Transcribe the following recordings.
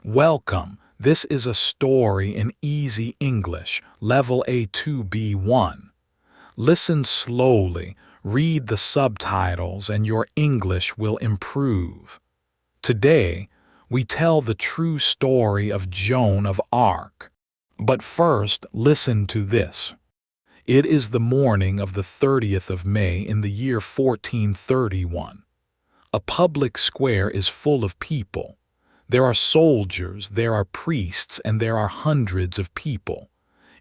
Welcome. This is a story in easy English, level A2B1. Listen slowly, read the subtitles, and your English will improve. Today, we tell the true story of Joan of Arc. But first, listen to this. It is the morning of the 30th of May in the year 1431. A public square is full of people. There are soldiers, there are priests, and there are hundreds of people.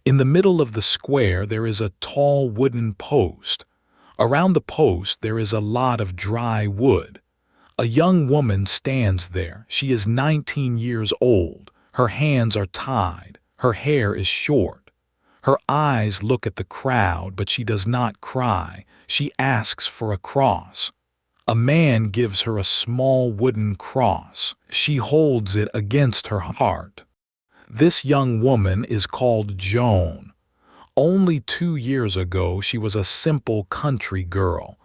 In the middle of the square there is a tall wooden post. Around the post there is a lot of dry wood. A young woman stands there. She is 19 years old. Her hands are tied. Her hair is short. Her eyes look at the crowd, but she does not cry. She asks for a cross. A man gives her a small wooden cross. She holds it against her heart. This young woman is called Joan. Only 2 years ago she was a simple country girl.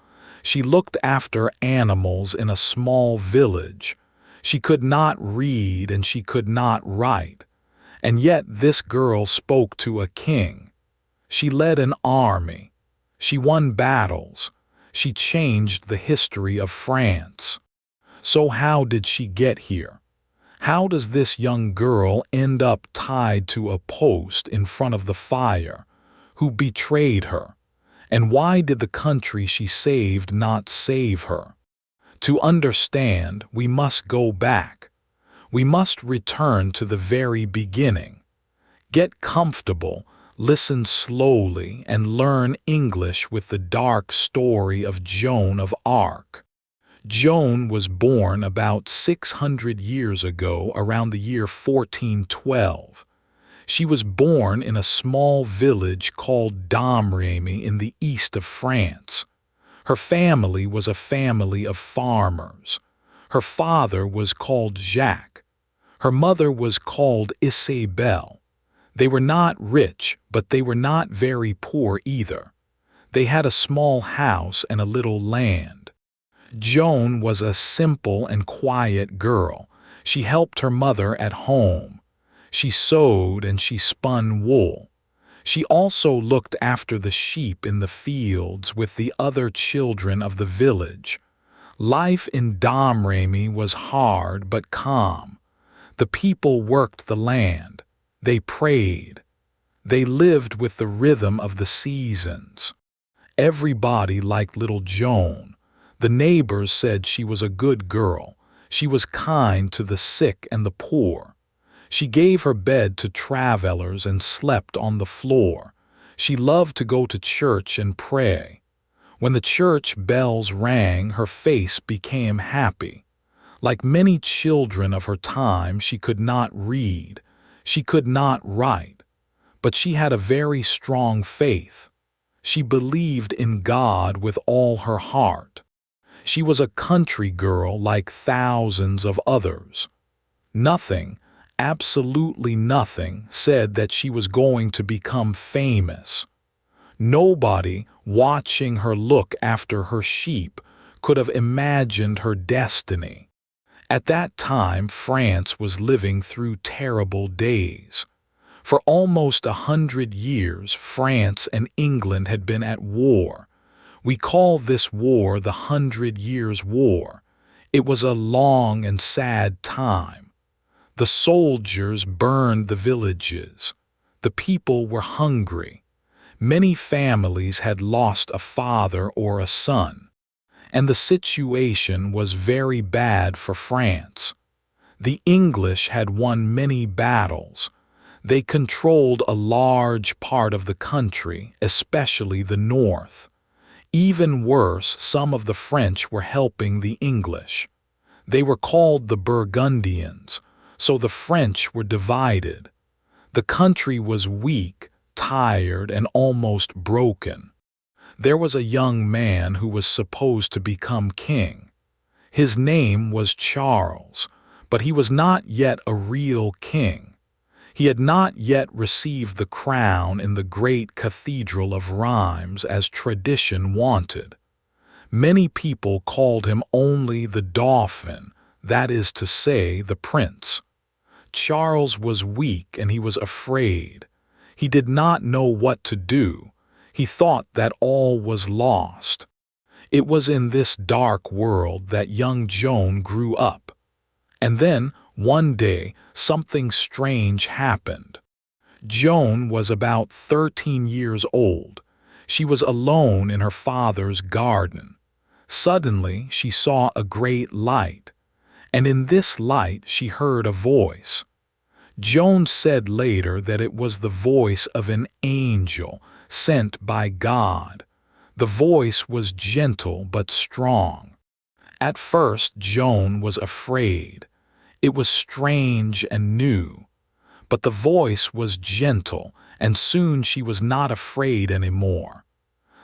She looked after animals in a small village. She could not read and she could not write. And yet this girl spoke to a king. She led an army. She won battles. She changed the history of France. So how did she get here? How does this young girl end up tied to a post in front of the fire? Who betrayed her? And why did the country she saved not save her? To understand, we must go back. We must return to the very beginning. Get comfortable. Listen slowly and learn English with the dark story of Joan of Arc. Joan was born about 600 years ago, around the year 1412. She was born in a small village called Domremy in the east of France. Her family was a family of farmers. Her father was called Jacques. Her mother was called Isabelle. They were not rich, but they were not very poor either. They had a small house and a little land. Joan was a simple and quiet girl. She helped her mother at home. She sewed and she spun wool. She also looked after the sheep in the fields with the other children of the village. Life in Domremy was hard but calm. The people worked the land. They prayed. They lived with the rhythm of the seasons. Everybody liked little Joan. The neighbors said she was a good girl. She was kind to the sick and the poor. She gave her bed to travelers and slept on the floor. She loved to go to church and pray. When the church bells rang, her face became happy. Like many children of her time, she could not read. She could not write, but she had a very strong faith. She believed in God with all her heart. She was a country girl like thousands of others. Nothing, absolutely nothing, said that she was going to become famous. Nobody, watching her look after her sheep, could have imagined her destiny. At that time, France was living through terrible days. For almost 100 years, France and England had been at war. We call this war the 100 Years' War. It was a long and sad time. The soldiers burned the villages. The people were hungry. Many families had lost a father or a son. And the situation was very bad for France. The English had won many battles. They controlled a large part of the country, especially the north. Even worse, some of the French were helping the English. They were called the Burgundians, so the French were divided. The country was weak, tired, and almost broken. There was a young man who was supposed to become king. His name was Charles, but he was not yet a real king. He had not yet received the crown in the great cathedral of Reims as tradition wanted. Many people called him only the Dauphin, that is to say, the prince. Charles was weak and he was afraid. He did not know what to do. He thought that all was lost. It was in this dark world that young Joan grew up. And then, one day, something strange happened. Joan was about 13 years old. She was alone in her father's garden. Suddenly, she saw a great light, and in this light she heard a voice. Joan said later that it was the voice of an angel sent by God. The voice was gentle but strong. At first, Joan was afraid. It was strange and new. But the voice was gentle, and soon she was not afraid anymore.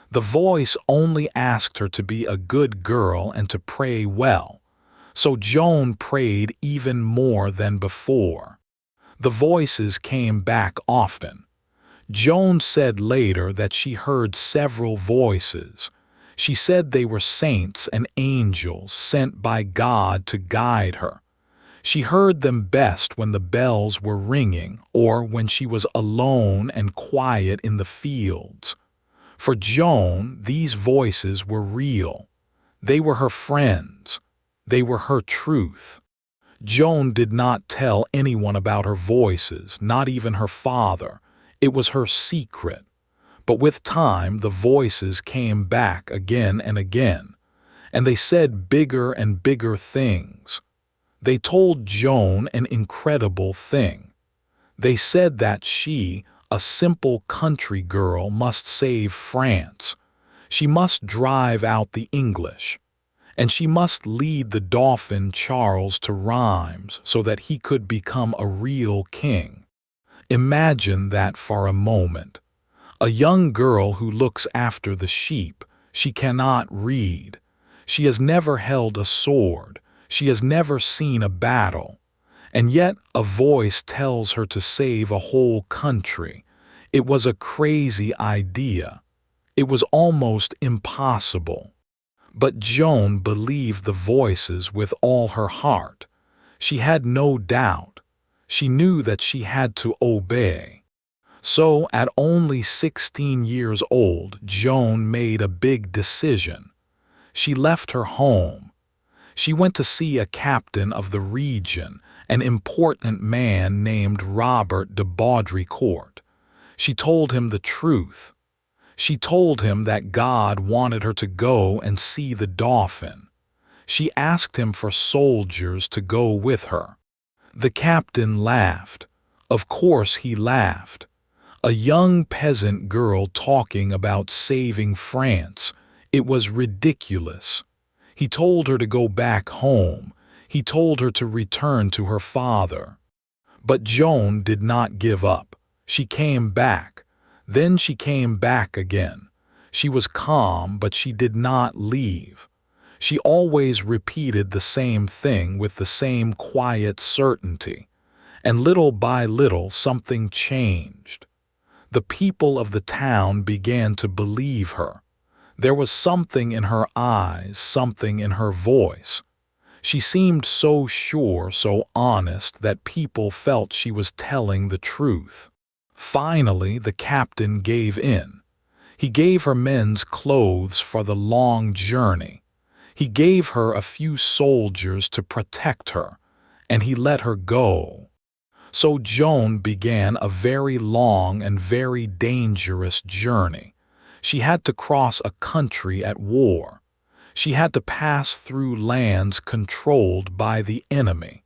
The voice only asked her to be a good girl and to pray well. So Joan prayed even more than before. The voices came back often. Joan said later that she heard several voices. She said they were saints and angels sent by God to guide her. She heard them best when the bells were ringing or when she was alone and quiet in the fields. For Joan, these voices were real. They were her friends. They were her truth. Joan did not tell anyone about her voices, not even her father. It was her secret. But with time, the voices came back again and again, and they said bigger and bigger things. They told Joan an incredible thing. They said that she, a simple country girl, must save France. She must drive out the English. And she must lead the Dauphin Charles to Rheims so that he could become a real king. Imagine that for a moment. A young girl who looks after the sheep. She cannot read. She has never held a sword. She has never seen a battle. And yet a voice tells her to save a whole country. It was a crazy idea. It was almost impossible. But Joan believed the voices with all her heart. She had no doubt. She knew that she had to obey. So, at only 16 years old, Joan made a big decision. She left her home. She went to see a captain of the region, an important man named Robert de Baudricourt. She told him the truth. She told him that God wanted her to go and see the Dauphin. She asked him for soldiers to go with her. The captain laughed. Of course he laughed. A young peasant girl talking about saving France. It was ridiculous. He told her to go back home. He told her to return to her father. But Joan did not give up. She came back. Then she came back again. She was calm, but she did not leave. She always repeated the same thing with the same quiet certainty. And little by little something changed. The people of the town began to believe her. There was something in her eyes, something in her voice. She seemed so sure, so honest, that people felt she was telling the truth. Finally, the captain gave in. He gave her men's clothes for the long journey. He gave her a few soldiers to protect her, and he let her go. So Joan began a very long and very dangerous journey. She had to cross a country at war. She had to pass through lands controlled by the enemy.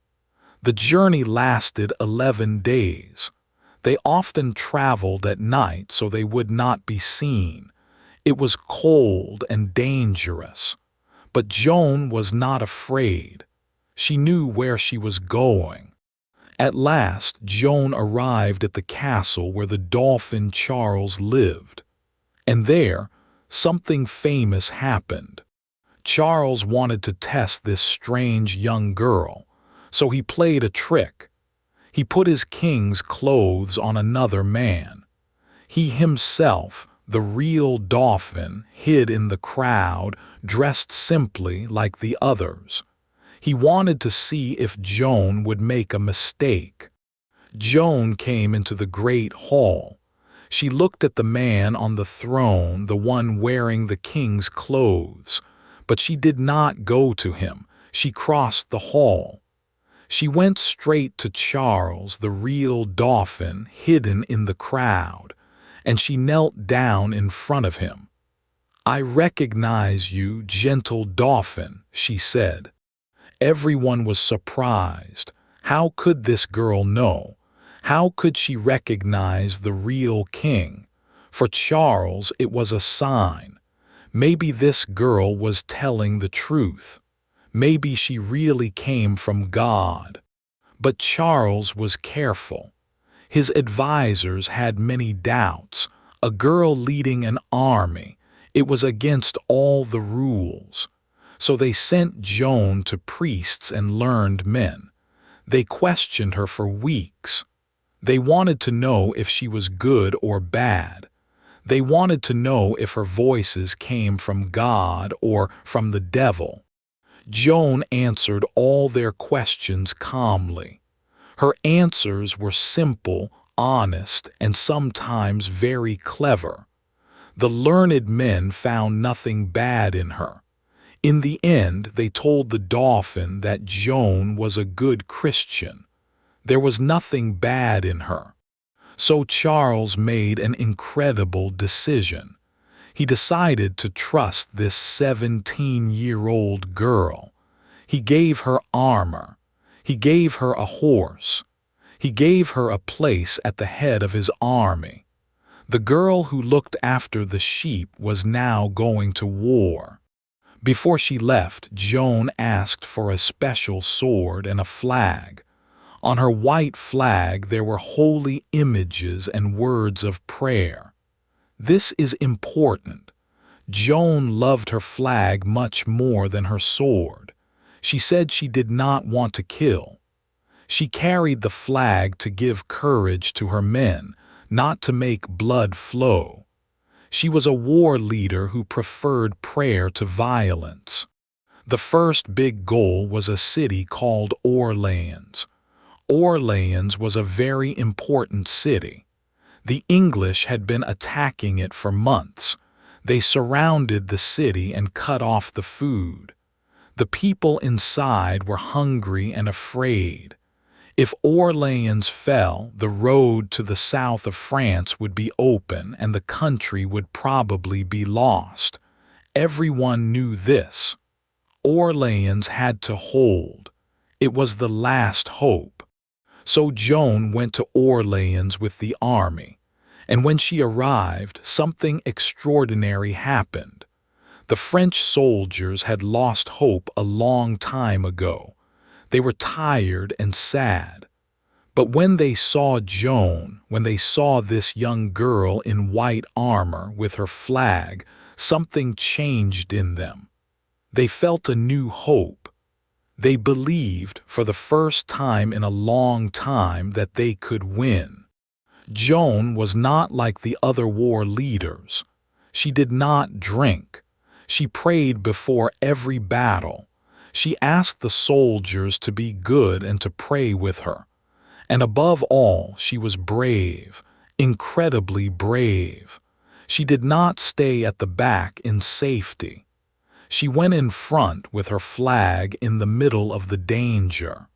The journey lasted 11 days. They often traveled at night so they would not be seen. It was cold and dangerous. But Joan was not afraid. She knew where she was going. At last, Joan arrived at the castle where the Dauphin Charles lived. And there, something famous happened. Charles wanted to test this strange young girl, so he played a trick. He put his king's clothes on another man. He himself, the real Dauphin, hid in the crowd, dressed simply like the others. He wanted to see if Joan would make a mistake. Joan came into the great hall. She looked at the man on the throne, the one wearing the king's clothes, but she did not go to him. She crossed the hall. She went straight to Charles, the real dauphin, hidden in the crowd, and she knelt down in front of him. "I recognize you, gentle dauphin," she said. Everyone was surprised. How could this girl know? How could she recognize the real king? For Charles, it was a sign. Maybe this girl was telling the truth. Maybe she really came from God. But Charles was careful. His advisors had many doubts. A girl leading an army. It was against all the rules. So they sent Joan to priests and learned men. They questioned her for weeks. They wanted to know if she was good or bad. They wanted to know if her voices came from God or from the devil. Joan answered all their questions calmly. Her answers were simple, honest, and sometimes very clever. The learned men found nothing bad in her. In the end, they told the dauphin that Joan was a good Christian. There was nothing bad in her. So Charles made an incredible decision. He decided to trust this 17-year-old girl. He gave her armor. He gave her a horse. He gave her a place at the head of his army. The girl who looked after the sheep was now going to war. Before she left, Joan asked for a special sword and a flag. On her white flag there were holy images and words of prayer. This is important. Joan loved her flag much more than her sword. She said she did not want to kill. She carried the flag to give courage to her men, not to make blood flow. She was a war leader who preferred prayer to violence. The first big goal was a city called Orleans. Orleans was a very important city. The English had been attacking it for months. They surrounded the city and cut off the food. The people inside were hungry and afraid. If Orleans fell, the road to the south of France would be open and the country would probably be lost. Everyone knew this. Orleans had to hold. It was the last hope. So Joan went to Orleans with the army, and when she arrived, something extraordinary happened. The French soldiers had lost hope a long time ago. They were tired and sad. But when they saw Joan, when they saw this young girl in white armor with her flag, something changed in them. They felt a new hope. They believed, for the first time in a long time, that they could win. Joan was not like the other war leaders. She did not drink. She prayed before every battle. She asked the soldiers to be good and to pray with her. And above all, she was brave, incredibly brave. She did not stay at the back in safety. She went in front with her flag in the middle of the danger.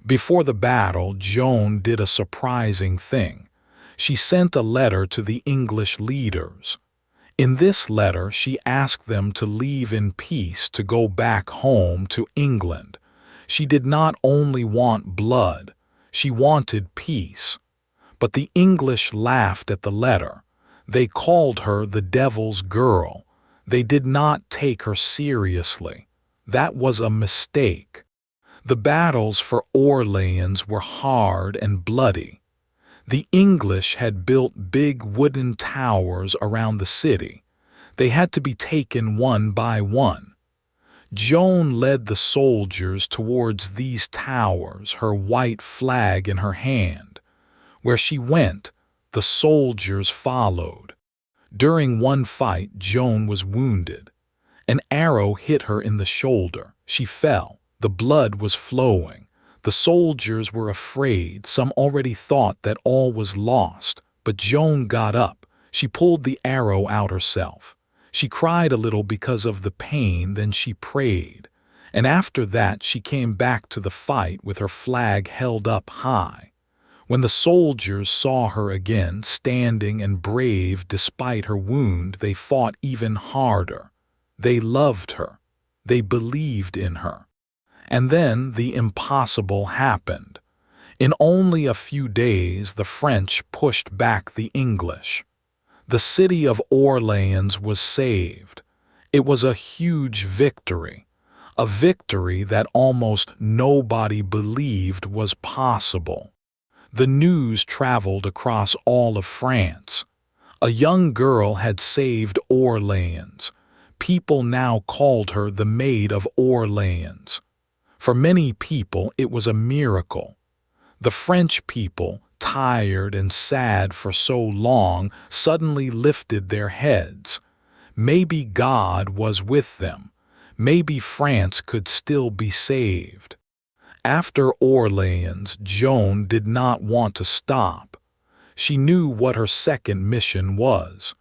Before the battle, Joan did a surprising thing. She sent a letter to the English leaders. In this letter, she asked them to leave in peace to go back home to England. She did not only want blood, she wanted peace. But the English laughed at the letter. They called her the devil's girl. They did not take her seriously. That was a mistake. The battles for Orleans were hard and bloody. The English had built big wooden towers around the city. They had to be taken one by one. Joan led the soldiers towards these towers, her white flag in her hand. Where she went, the soldiers followed. During one fight, Joan was wounded. An arrow hit her in the shoulder. She fell. The blood was flowing. The soldiers were afraid. Some already thought that all was lost. But Joan got up. She pulled the arrow out herself. She cried a little because of the pain, then she prayed. And after that she came back to the fight with her flag held up high. When the soldiers saw her again, standing and brave despite her wound, they fought even harder. They loved her. They believed in her. And then the impossible happened. In only a few days, the French pushed back the English. The city of Orleans was saved. It was a huge victory, a victory that almost nobody believed was possible. The news traveled across all of France. A young girl had saved Orleans. People now called her the Maid of Orleans. For many people, it was a miracle. The French people, tired and sad for so long, suddenly lifted their heads. Maybe God was with them. Maybe France could still be saved. After Orleans, Joan did not want to stop. She knew what her second mission was.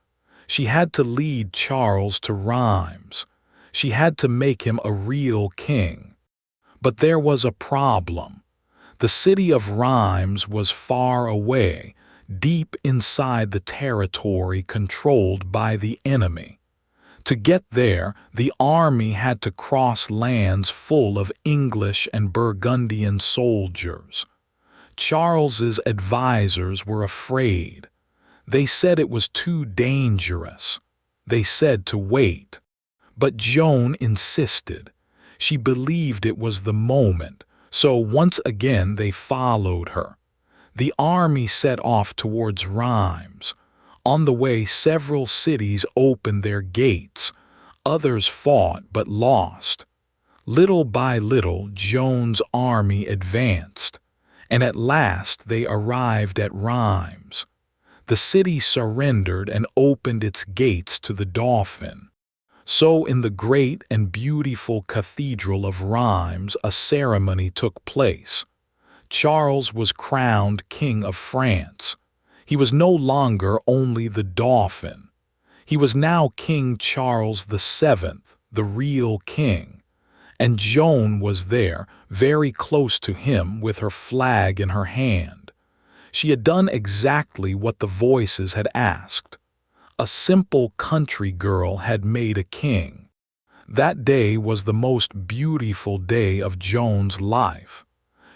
She had to lead Charles to Rheims. She had to make him a real king. But there was a problem. The city of Rheims was far away, deep inside the territory controlled by the enemy. To get there, the army had to cross lands full of English and Burgundian soldiers. Charles's advisors were afraid. They said it was too dangerous. They said to wait. But Joan insisted. She believed it was the moment. So once again they followed her. The army set off towards Rheims. On the way, several cities opened their gates. Others fought but lost. Little by little, Joan's army advanced, and at last they arrived at Rheims. The city surrendered and opened its gates to the Dauphin. So in the great and beautiful cathedral of Rheims, a ceremony took place. Charles was crowned King of France. He was no longer only the Dauphin. He was now King Charles VII, the real king. And Joan was there, very close to him, with her flag in her hand. She had done exactly what the voices had asked. A simple country girl had made a king. That day was the most beautiful day of Joan's life.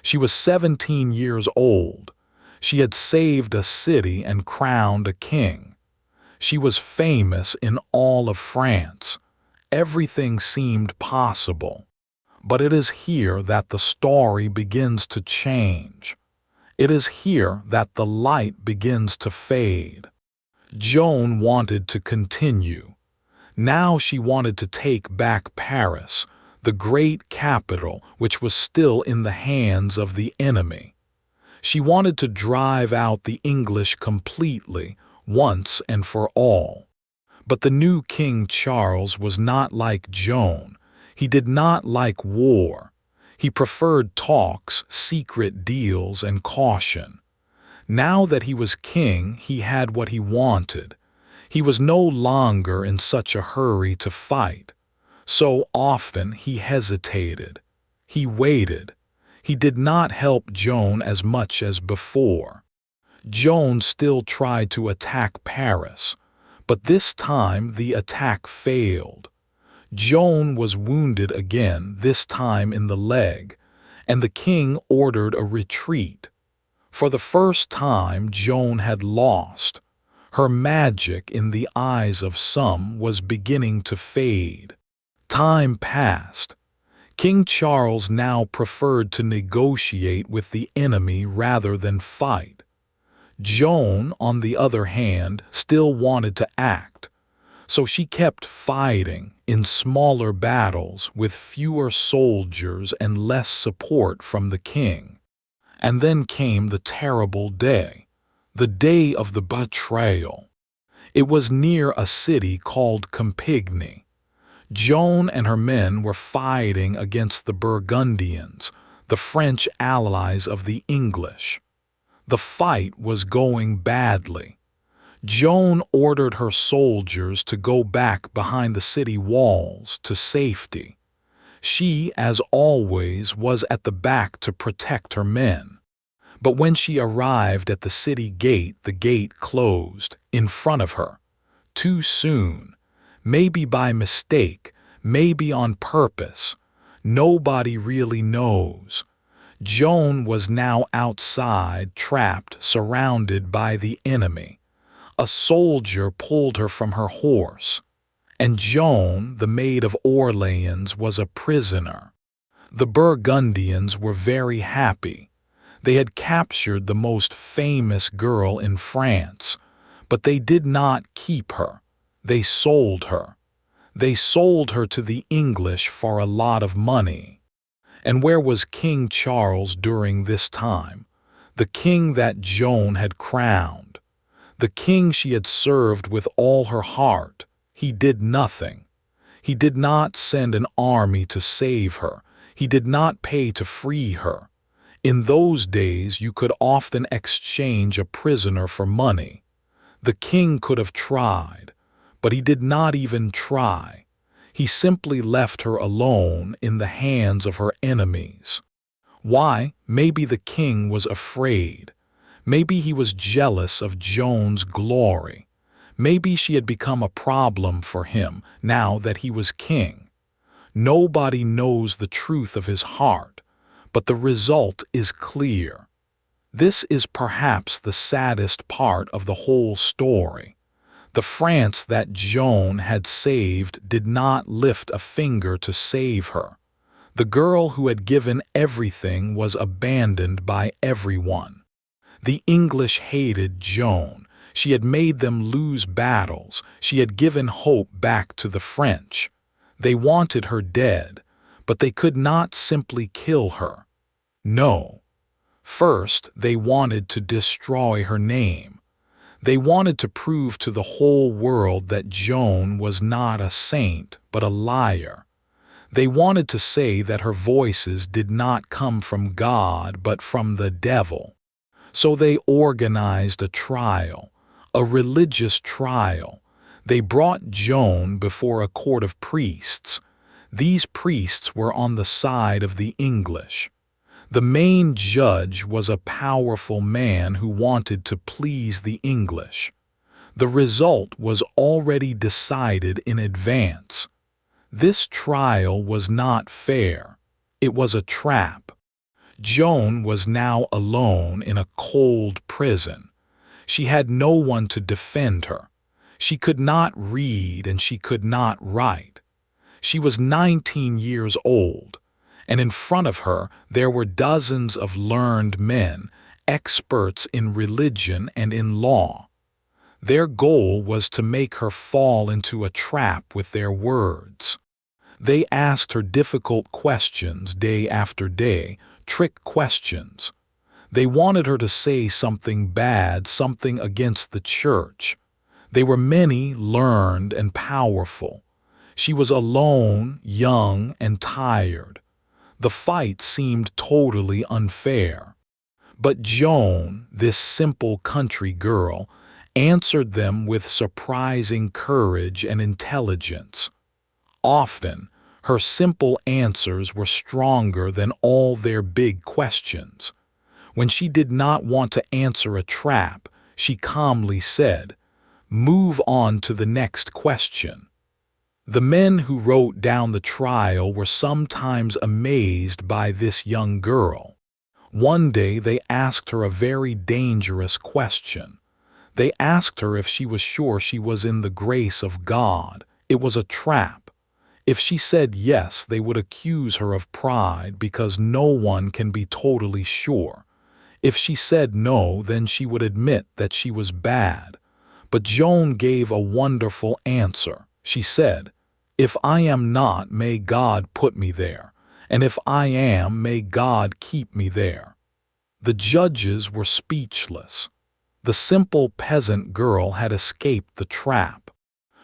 She was 17 years old. She had saved a city and crowned a king. She was famous in all of France. Everything seemed possible. But it is here that the story begins to change. It is here that the light begins to fade. Joan wanted to continue. Now she wanted to take back Paris, the great capital which was still in the hands of the enemy. She wanted to drive out the English completely, once and for all. But the new King Charles was not like Joan. He did not like war. He preferred talks, secret deals, and caution. Now that he was king, he had what he wanted. He was no longer in such a hurry to fight. So often he hesitated. He waited. He did not help Joan as much as before. Joan still tried to attack Paris, but this time the attack failed. Joan was wounded again, this time in the leg, and the king ordered a retreat. For the first time, Joan had lost. Her magic in the eyes of some was beginning to fade. Time passed. King Charles now preferred to negotiate with the enemy rather than fight. Joan, on the other hand, still wanted to act. So she kept fighting in smaller battles with fewer soldiers and less support from the king. And then came the terrible day, the day of the betrayal. It was near a city called Compiègne. Joan and her men were fighting against the Burgundians, the French allies of the English. The fight was going badly. Joan ordered her soldiers to go back behind the city walls to safety. She, as always, was at the back to protect her men. But when she arrived at the city gate, the gate closed in front of her. Too soon. Maybe by mistake, maybe on purpose. Nobody really knows. Joan was now outside, trapped, surrounded by the enemy. A soldier pulled her from her horse, and Joan, the Maid of Orleans, was a prisoner. The Burgundians were very happy. They had captured the most famous girl in France, but they did not keep her. They sold her. They sold her to the English for a lot of money. And where was King Charles during this time? The king that Joan had crowned. The king she had served with all her heart. He did nothing. He did not send an army to save her. He did not pay to free her. In those days you could often exchange a prisoner for money. The king could have tried, but he did not even try. He simply left her alone in the hands of her enemies. Why? Maybe the king was afraid. Maybe he was jealous of Joan's glory. Maybe she had become a problem for him now that he was king. Nobody knows the truth of his heart, but the result is clear. This is perhaps the saddest part of the whole story. The France that Joan had saved did not lift a finger to save her. The girl who had given everything was abandoned by everyone. The English hated Joan. She had made them lose battles. She had given hope back to the French. They wanted her dead, but they could not simply kill her. No. First, they wanted to destroy her name. They wanted to prove to the whole world that Joan was not a saint, but a liar. They wanted to say that her voices did not come from God, but from the devil. So they organized a trial, a religious trial. They brought Joan before a court of priests. These priests were on the side of the English. The main judge was a powerful man who wanted to please the English. The result was already decided in advance. This trial was not fair. It was a trap. Joan was now alone in a cold prison. She had no one to defend her. She could not read and she could not write. She was 19 years old, and in front of her there were dozens of learned men, experts in religion and in law. Their goal was to make her fall into a trap with their words. They asked her difficult questions day after day, trick questions. They wanted her to say something bad, something against the church. They were many, learned, and powerful. She was alone, young, and tired. The fight seemed totally unfair. But Joan, this simple country girl, answered them with surprising courage and intelligence. Often, her simple answers were stronger than all their big questions. When she did not want to answer a trap, she calmly said, "Move on to the next question." The men who wrote down the trial were sometimes amazed by this young girl. One day they asked her a very dangerous question. They asked her if she was sure she was in the grace of God. It was a trap. If she said yes, they would accuse her of pride because no one can be totally sure. If she said no, then she would admit that she was bad. But Joan gave a wonderful answer. She said, "If I am not, may God put me there, and if I am, may God keep me there." The judges were speechless. The simple peasant girl had escaped the trap.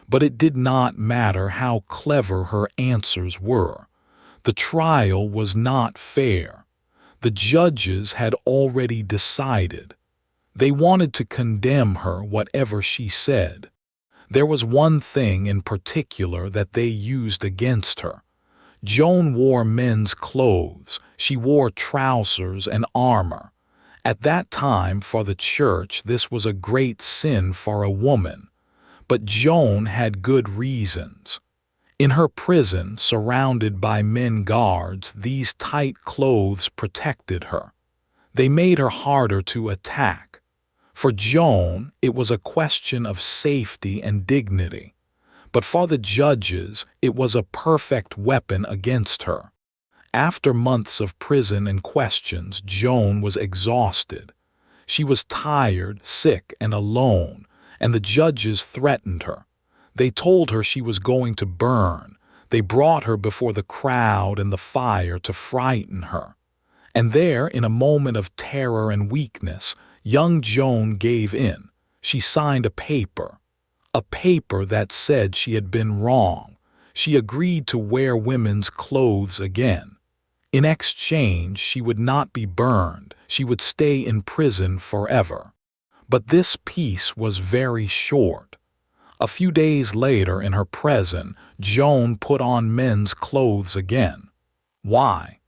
But it did not matter how clever her answers were. The trial was not fair. The judges had already decided. They wanted to condemn her whatever she said. There was one thing in particular that they used against her. Joan wore men's clothes. She wore trousers and armor. At that time, for the church, this was a great sin for a woman. But Joan had good reasons. In her prison, surrounded by men guards, these tight clothes protected her. They made her harder to attack. For Joan, it was a question of safety and dignity. But for the judges, it was a perfect weapon against her. After months of prison and questions, Joan was exhausted. She was tired, sick, and alone, and the judges threatened her. They told her she was going to burn. They brought her before the crowd and the fire to frighten her. And there, in a moment of terror and weakness, young Joan gave in. She signed a paper that said she had been wrong. She agreed to wear women's clothes again. In exchange, she would not be burned. She would stay in prison forever. But this peace was very short. A few days later, in her prison, Joan put on men's clothes again. Why?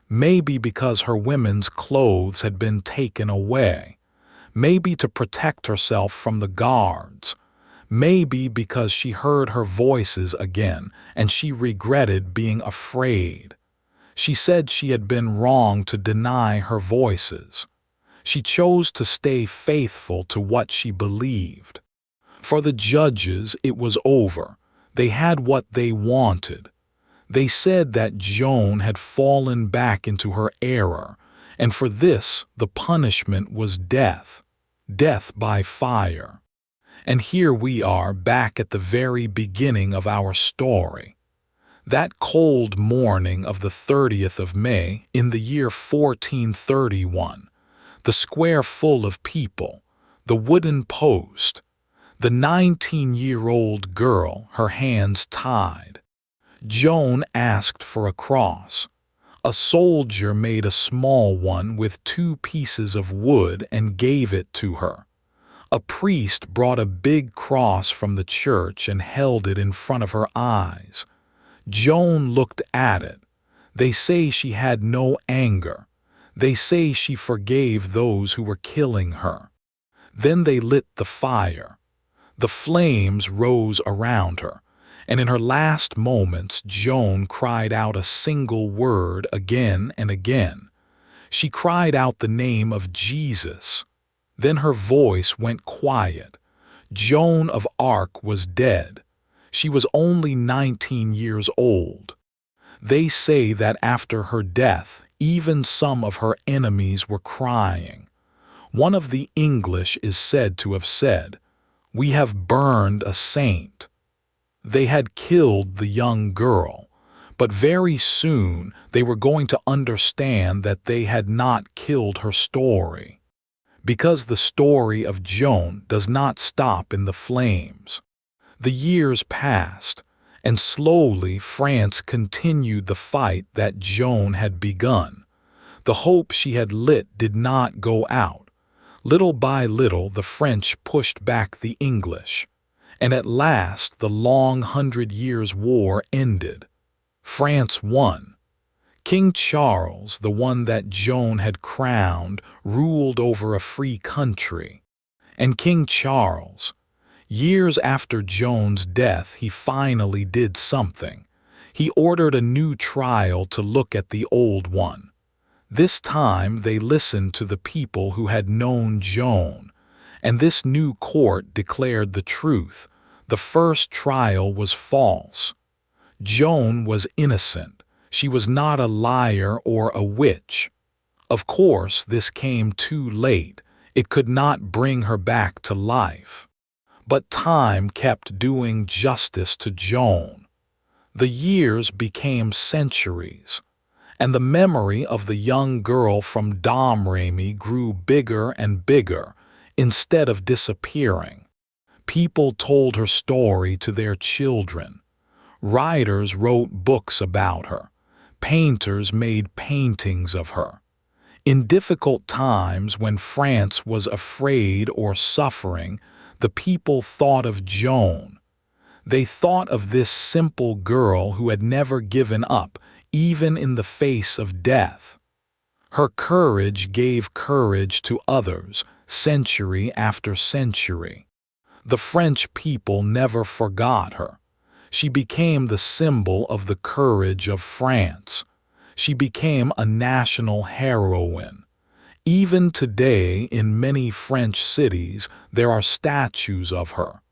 Maybe because her women's clothes had been taken away. Maybe to protect herself from the guards. Maybe because she heard her voices again and she regretted being afraid. She said she had been wrong to deny her voices. She chose to stay faithful to what she believed. For the judges, it was over. They had what they wanted. They said that Joan had fallen back into her error, and for this the punishment was death. Death by fire. And here we are back at the very beginning of our story. That cold morning of the 30th of May in the year 1431, the square full of people, the wooden post, the 19-year-old girl, her hands tied. Joan asked for a cross. A soldier made a small one with 2 pieces of wood and gave it to her. A priest brought a big cross from the church and held it in front of her eyes. Joan looked at it. They say she had no anger. They say she forgave those who were killing her. Then they lit the fire. The flames rose around her, and in her last moments Joan cried out a single word again and again. She cried out the name of Jesus. Then her voice went quiet. Joan of Arc was dead. She was only 19 years old. They say that after her death, even some of her enemies were crying. One of the English is said to have said, "We have burned a saint." They had killed the young girl, but very soon they were going to understand that they had not killed her story. Because the story of Joan does not stop in the flames. The years passed, and slowly France continued the fight that Joan had begun. The hope she had lit did not go out. Little by little the French pushed back the English, and at last the long 100 Years' War ended. France won. King Charles, the one that Joan had crowned, ruled over a free country. And King Charles, years after Joan's death, he finally did something. He ordered a new trial to look at the old one. This time they listened to the people who had known Joan, and this new court declared the truth. The first trial was false. Joan was innocent. She was not a liar or a witch. Of course, this came too late. It could not bring her back to life. But time kept doing justice to Joan. The years became centuries, and the memory of the young girl from Domremy grew bigger and bigger instead of disappearing. People told her story to their children. Writers wrote books about her. Painters made paintings of her. In difficult times when France was afraid or suffering, the people thought of Joan. They thought of this simple girl who had never given up, even in the face of death. Her courage gave courage to others, century after century. The French people never forgot her. She became the symbol of the courage of France. She became a national heroine. Even today, in many French cities, there are statues of her.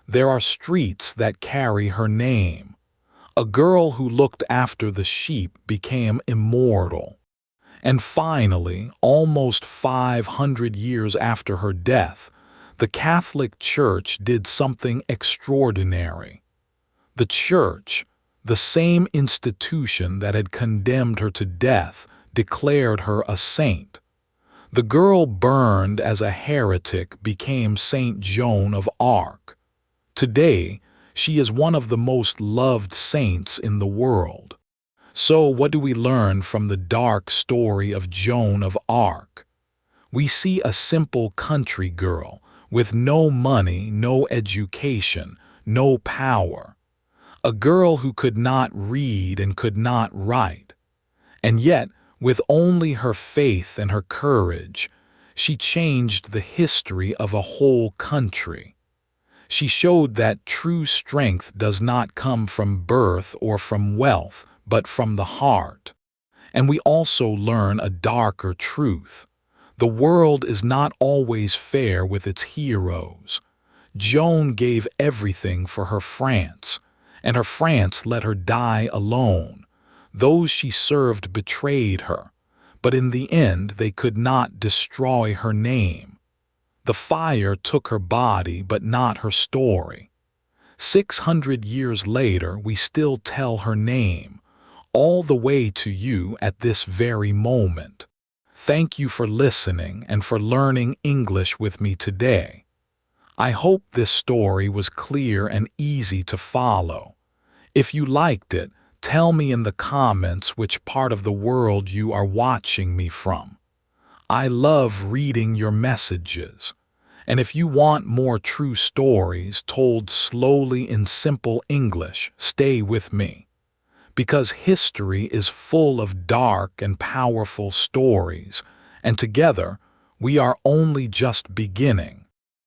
There are streets that carry her name. A girl who looked after the sheep became immortal. And finally, almost 500 years after her death, the Catholic Church did something extraordinary. The Church, the same institution that had condemned her to death, declared her a saint. The girl burned as a heretic became Saint Joan of Arc. Today, she is one of the most loved saints in the world. So what do we learn from the dark story of Joan of Arc? We see a simple country girl with no money, no education, no power. A girl who could not read and could not write. And yet, with only her faith and her courage, she changed the history of a whole country. She showed that true strength does not come from birth or from wealth, but from the heart. And we also learn a darker truth. The world is not always fair with its heroes. Joan gave everything for her France, and her France let her die alone. Those she served betrayed her, but in the end they could not destroy her name. The fire took her body, but not her story. 600 years later, we still tell her name, all the way to you at this very moment. Thank you for listening and for learning English with me today. I hope this story was clear and easy to follow. If you liked it, tell me in the comments which part of the world you are watching me from. I love reading your messages. And if you want more true stories told slowly in simple English, stay with me. Because history is full of dark and powerful stories, and together we are only just beginning.